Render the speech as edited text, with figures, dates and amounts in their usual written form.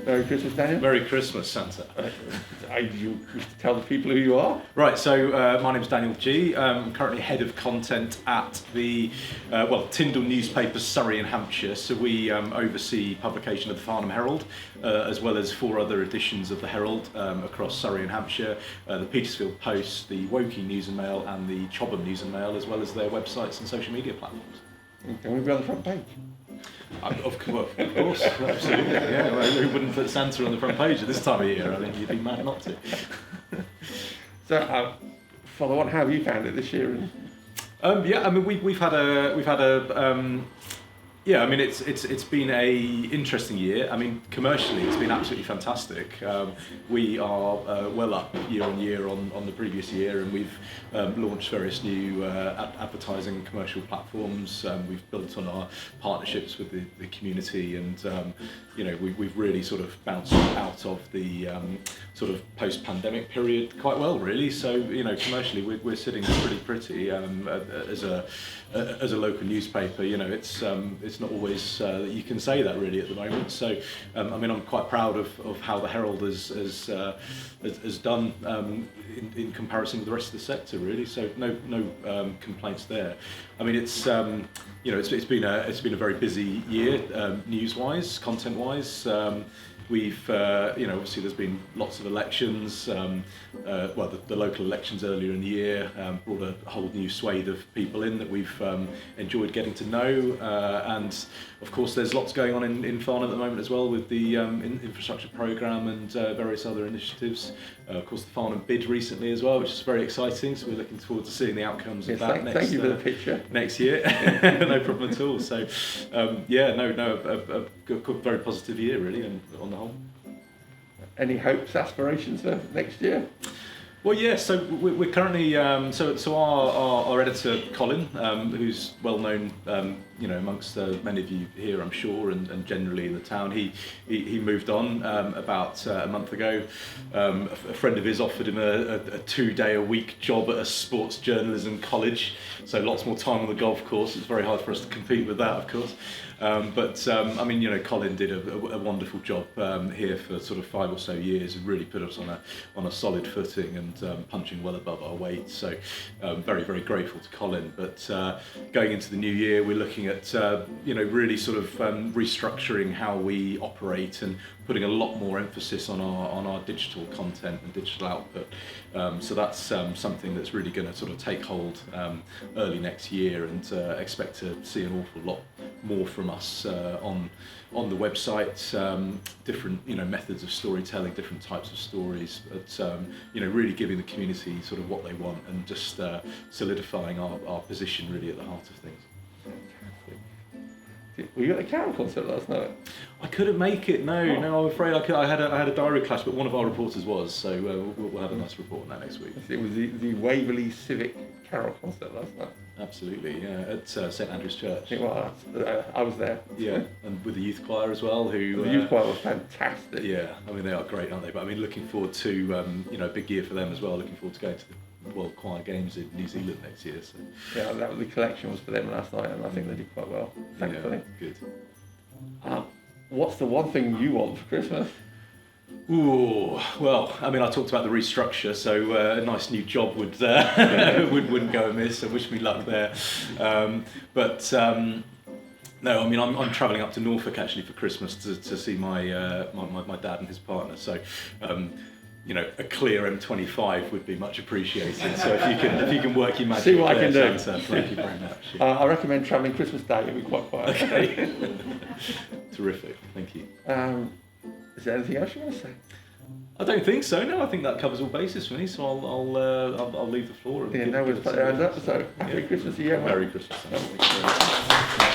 Merry Christmas, Daniel. Merry Christmas, Santa. You tell the people who you are. Right, so my name's Daniel G. I'm currently head of content at the Tyndall newspaper, Surrey and Hampshire. So we oversee publication of the Farnham Herald, as well as 4 other editions of the Herald across Surrey and Hampshire, the Petersfield Post, the Woking News and Mail, and the Chobham News and Mail, as well as their websites and social media platforms. Can we be on the front page? Of course, absolutely. Yeah, well, who wouldn't put Santa on the front page at this time of year? I mean, you'd be mad not to. So, Father, how have you found it this year? Yeah, I mean, we've had a yeah, I mean, it's been a interesting year. I mean, commercially, it's been absolutely fantastic. We are well up year on year on the previous year, and we've launched various new advertising and commercial platforms. We've built on our partnerships with the community, and you know, we've really sort of bounced out of the sort of post-pandemic period quite well, really. So, you know, commercially, we're sitting pretty as a local newspaper. You know, it's not always that you can say that really at the moment. So, I mean, I'm quite proud of how the Herald has done in comparison with the rest of the sector, really. So no complaints there. I mean, it's you know, it's been a very busy year, news-wise, content-wise. We've, you know, obviously there's been lots of elections, well, the local elections earlier in the year brought a whole new swathe of people in that we've enjoyed getting to know, and of course there's lots going on in Farnham at the moment as well with the infrastructure programme and various other initiatives. Of course, the Farnham bid recently as well, which is very exciting, so we're looking forward to seeing the outcomes of that thank you for the picture. Next year. No problem at all. So, yeah, a very positive year really, and on the whole. Any hopes, aspirations for next year? Well, yeah. So we're currently so our editor Colin, who's well known, you know, amongst many of you here, I'm sure, and generally in the town. He moved on about a month ago. A friend of his offered him a 2-day-a-week job at a sports journalism college, so lots more time on the golf course. It's very hard for us to compete with that, of course. But I mean, you know, Colin did a wonderful job here for sort of 5 or so years, and really put us on a solid footing and punching well above our weight. So very, very grateful to Colin. But going into the new year, we're looking at you know, really sort of restructuring how we operate and putting a lot more emphasis on our digital content and digital output. So that's something that's really going to sort of take hold early next year, and expect to see an awful lot more from us on the website. Different, you know, methods of storytelling, different types of stories, but you know, really giving the community sort of what they want, and just solidifying our position really at the heart of things. Were you at the Carol concert last night? I couldn't make it. No, I'm afraid I had a diary clash, but one of our reporters was. So we'll have a nice report on that next week. It was the Waverley Civic Carol concert last night. Absolutely, yeah, at St Andrew's Church. Well, I was there. Yeah, and with the youth choir as well. The youth choir was fantastic. Yeah, I mean, they are great, aren't they? But I mean, looking forward to you know, a big year for them as well. Looking forward to going to the World Choir Games in New Zealand next year. So. Yeah, the collection was for them last night, and I think they did quite well, thankfully. Yeah, good. What's the one thing you want for Christmas? Ooh, well, I mean, I talked about the restructure, so a nice new job would wouldn't go amiss. So wish me luck there. But no, I mean, I'm travelling up to Norfolk actually for Christmas to see my dad and his partner. So. You know, a clear M25 would be much appreciated. So if you can work your magic, see what I can do. Santa, thank you very much. I recommend travelling Christmas Day. It'll be quite quiet. Okay. Terrific. Thank you. Is there anything else you want to say? I don't think so. No, I think that covers all bases for me. So I'll leave the floor. And yeah, no one's put their hands up. So happy Christmas to you. Merry Christmas. Thank you very much.